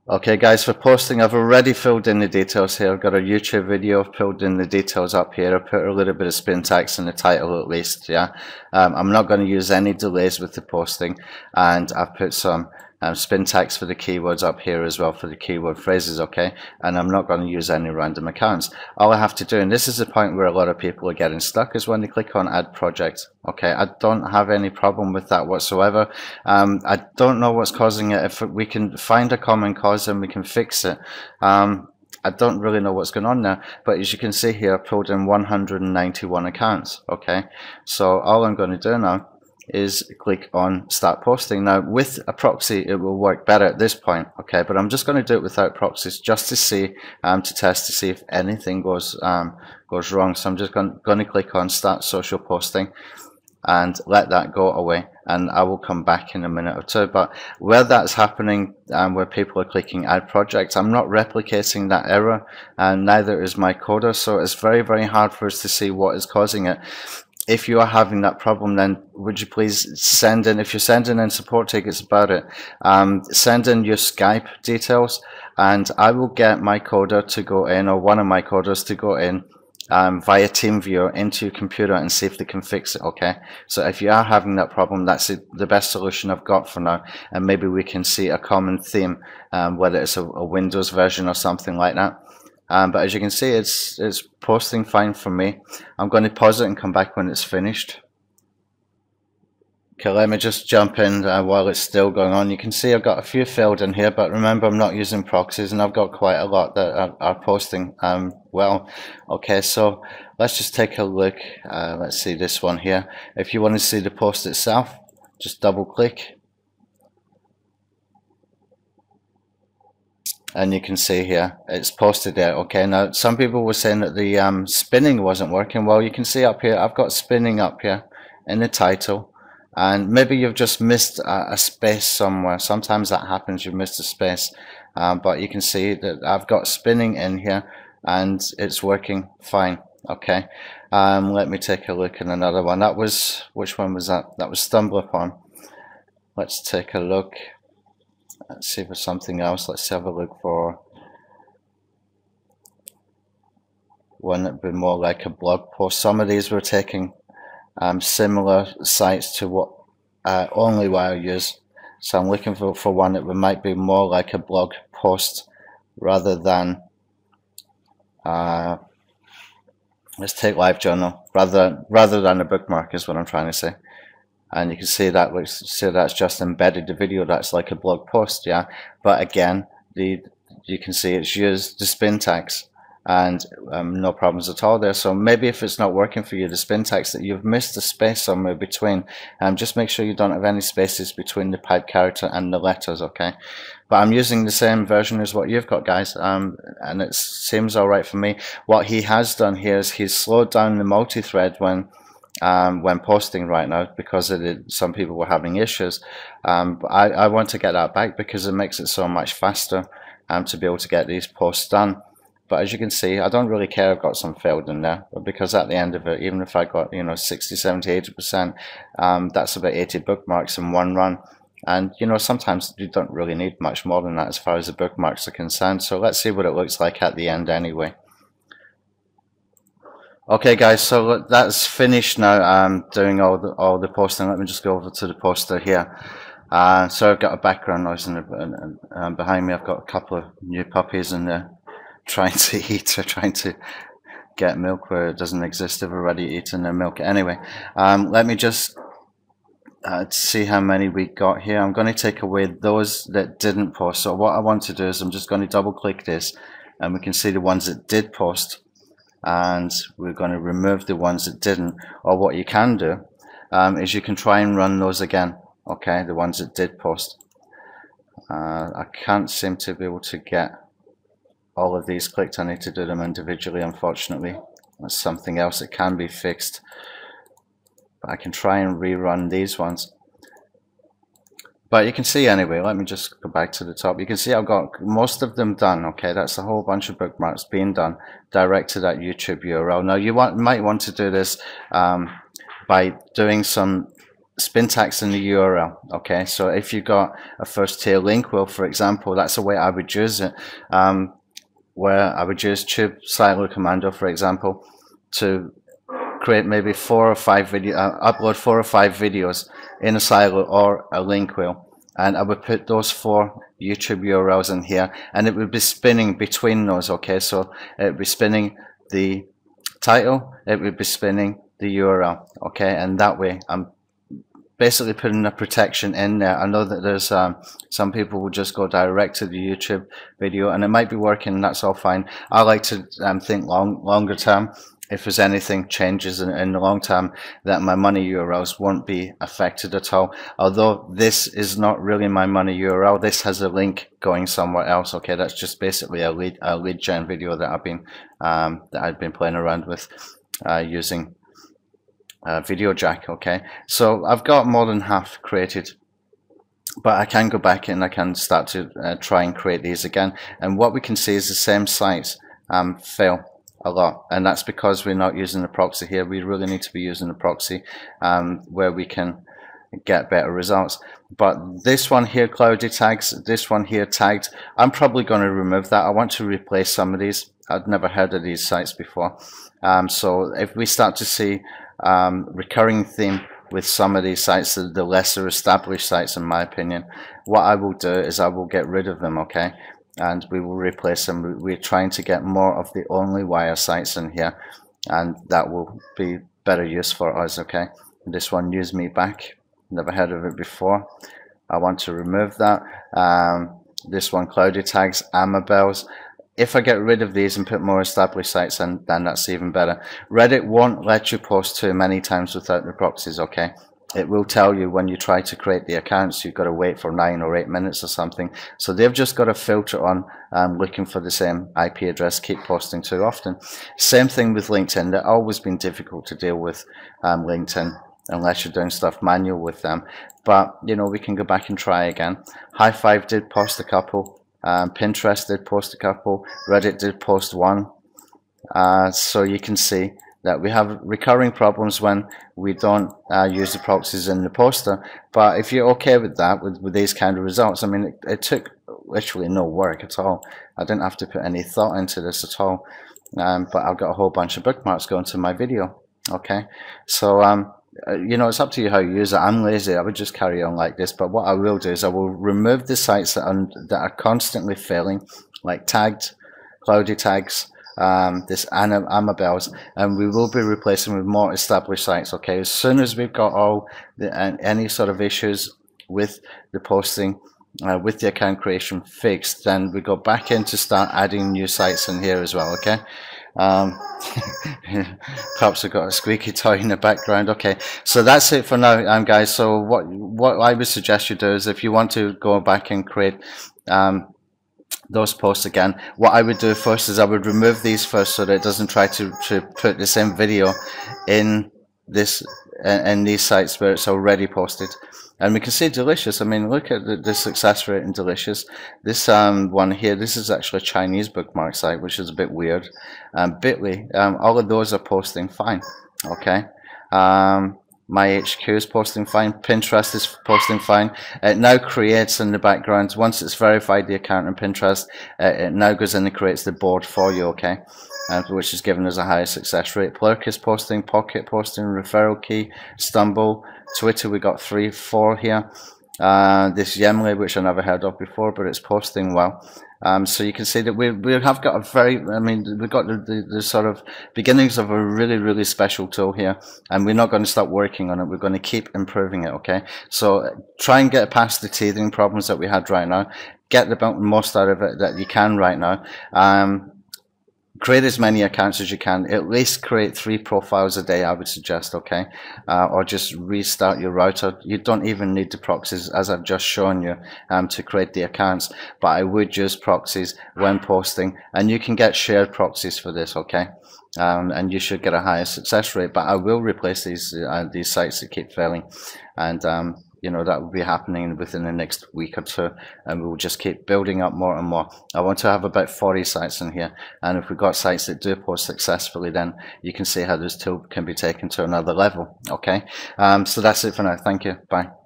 Okay guys, for posting, I've already filled in the details here. I've got a YouTube video, I've filled in the details up here. I put a little bit of spin tags in the title at least, yeah. I'm not going to use any delays with the posting, and I've put some spin tags for the keywords up here as well for the keyword phrases, okay. And I'm not going to use any random accounts. All I have to do, and this is the point where a lot of people are getting stuck, is when they click on add project. Okay, I don't have any problem with that whatsoever. I don't know what's causing it. If we can find a common cause and we can fix it, I don't really know what's going on there. But as you can see here, I pulled in 191 accounts. Okay, so all I'm going to do now is click on start posting. Now with a proxy it will work better at this point, okay, but I'm just going to do it without proxies just to see, to test to see if anything goes wrong. So I'm just going to click on start social posting and let that go away, and I will come back in a minute or two. But where that's happening, where people are clicking add project, I'm not replicating that error, and neither is my coder, so it's very hard for us to see what is causing it. If you are having that problem, then would you please send in, if you're sending in support tickets about it, send in your Skype details, and I will get my coder to go in, or one of my coders to go in via TeamViewer into your computer and see if they can fix it, okay? So if you are having that problem, that's the best solution I've got for now, and maybe we can see a common theme, whether it's a Windows version or something like that. But as you can see, it's posting fine for me. I'm going to pause it and come back when it's finished. Okay, let me just jump in while it's still going on. You can see I've got a few filled in here, but remember I'm not using proxies, and I've got quite a lot that are posting well. Okay, so let's just take a look. Let's see this one here. If you want to see the post itself, just double click. And you can see here it's posted there. Okay, now some people were saying that the spinning wasn't working. Well, you can see up here I've got spinning up here in the title, and maybe you've just missed a space somewhere. Sometimes that happens, you've missed a space, but you can see that I've got spinning in here and it's working fine. Okay, let me take a look at another one. That was, which one was that? That was stumble upon. Let's take a look. Let's see for something else. Let's have a look for one that would be more like a blog post. Some of these were taking similar sites to what OnlyWire use. So I'm looking for one that might be more like a blog post rather than let's take LiveJournal rather than a bookmark is what I'm trying to say. And you can see that that's just embedded the video. That's like a blog post, yeah. But again, you can see it's used the spin tags, and no problems at all there. So maybe if it's not working for you, the spin tags, that you've missed a space somewhere between, just make sure you don't have any spaces between the pipe character and the letters, okay? But I'm using the same version as what you've got, guys, and it seems all right for me. What he has done here is he's slowed down the multi-thread when posting right now, because some people were having issues. But I want to get that back because it makes it so much faster to be able to get these posts done. But as you can see, I don't really care I've got some failed in there, because at the end of it, even if I got 60, 70, 80%, that's about 80 bookmarks in one run. And sometimes you don't really need much more than that as far as the bookmarks are concerned. So let's see what it looks like at the end anyway. Okay guys, so that's finished now. I'm doing all the posting. Let me just go over to the poster here. So I've got a background noise behind me. I've got a couple of new puppies, and they're trying to eat, or trying to get milk where it doesn't exist. They've already eaten their milk. Anyway, let me just see how many we got here. I'm going to take away those that didn't post. So what I want to do is I'm just going to double click this, and we can see the ones that did post, and we're going to remove the ones that didn't. Or what you can do is you can try and run those again, okay, the ones that did post. I can't seem to be able to get all of these clicked. I need to do them individually, unfortunately. That's something else that can be fixed, but I can try and rerun these ones. But you can see anyway, let me just go back to the top. You can see I've got most of them done, okay? That's a whole bunch of bookmarks being done direct to that YouTube URL. Now you might want to do this by doing some spin tags in the URL. Okay, so if you've got a first tier link, well, for example, that's the way I would use it, where I would use tube silo commando, for example, to create maybe 4 or 5 upload 4 or 5 videos in a silo or a link wheel, and I would put those 4 YouTube URLs in here, and it would be spinning between those. Okay, so it would be spinning the title, it would be spinning the URL. Okay, and that way I'm basically putting a protection in there. I know that there's some people will just go direct to the YouTube video, and it might be working, that's all fine. I like to think longer term. If there's anything changes in the long term, that my money URLs won't be affected at all. Although this is not really my money URL, this has a link going somewhere else. Okay, that's just basically a lead gen video that I've been playing around with using Video Jack. Okay, so I've got more than half created, but I can go back and I can start to try and create these again, and what we can see is the same sites fail a lot, and that's because we're not using the proxy here. We really need to be using the proxy where we can get better results. But this one here, cloudy tags, this one here, tagged, I'm probably going to remove that. I want to replace some of these. I'd never heard of these sites before, so if we start to see recurring theme with some of these sites, the lesser established sites, in my opinion, what I will do is I will get rid of them. Okay, and we will replace them. We're trying to get more of the only wire sites in here, and that will be better use for us. Okay, this one, use me back, never heard of it before. I want to remove that. This one, cloudy tags, Amabels. If I get rid of these and put more established sites in, then that's even better. Reddit won't let you post too many times without the proxies. Okay, it will tell you when you try to create the accounts, you've got to wait for 9 or 8 minutes or something. So they've just got a filter on looking for the same IP address, keep posting too often. Same thing with LinkedIn. They've always been difficult to deal with LinkedIn unless you're doing stuff manual with them. But you know, we can go back and try again. High Five did post a couple. Pinterest did post a couple. Reddit did post one. So you can see that we have recurring problems when we don't use the proxies in the poster. But if you're okay with that, with these kind of results, I mean, it took literally no work at all. I didn't have to put any thought into this at all. But I've got a whole bunch of bookmarks going to my video. Okay, so you know, it's up to you how you use it. I'm lazy, I would just carry on like this, but what I will do is I will remove the sites that are constantly failing, like tagged, cloudy tags, this Amabels, and we will be replacing with more established sites. Okay, as soon as we've got all any sort of issues with the posting, with the account creation fixed, then we go back in to start adding new sites in here as well. Okay, perhaps I've got a squeaky toy in the background. Okay, so that's it for now, guys. So what I would suggest you do is, if you want to go back and create those posts again, what I would do first is I would remove these first, so that it doesn't try to put the same video in these sites where it's already posted. And we can see Delicious. I mean, look at the success rate in Delicious. This one here, this is actually a Chinese bookmark site, which is a bit weird. Bitly, all of those are posting fine. Okay. My HQ is posting fine. Pinterest is posting fine. It now creates in the background, once it's verified the account in Pinterest, it now goes in and creates the board for you. Okay. Which is giving us a higher success rate. Plurk is posting, Pocket posting, Referral Key, Stumble, Twitter, we got 3, 4 here. This Yemley, which I never heard of before, but it's posting well. So you can see that we have got a very, I mean, we've got the sort of beginnings of a really, really special tool here, and we're not going to stop working on it. We're going to keep improving it. Okay, so try and get past the teething problems that we had right now. Get the most out of it that you can right now. Create as many accounts as you can. At least create 3 profiles a day, I would suggest. Okay, or just restart your router. You don't even need the proxies, as I've just shown you, to create the accounts, but I would use proxies when posting, and you can get shared proxies for this. Okay, and you should get a higher success rate. But I will replace these sites that keep failing, and you know, that will be happening within the next week or two, and we'll just keep building up more and more. I want to have about 40 sites in here, and if we've got sites that do post successfully, then you can see how this tool can be taken to another level. Okay, so that's it for now. Thank you. Bye.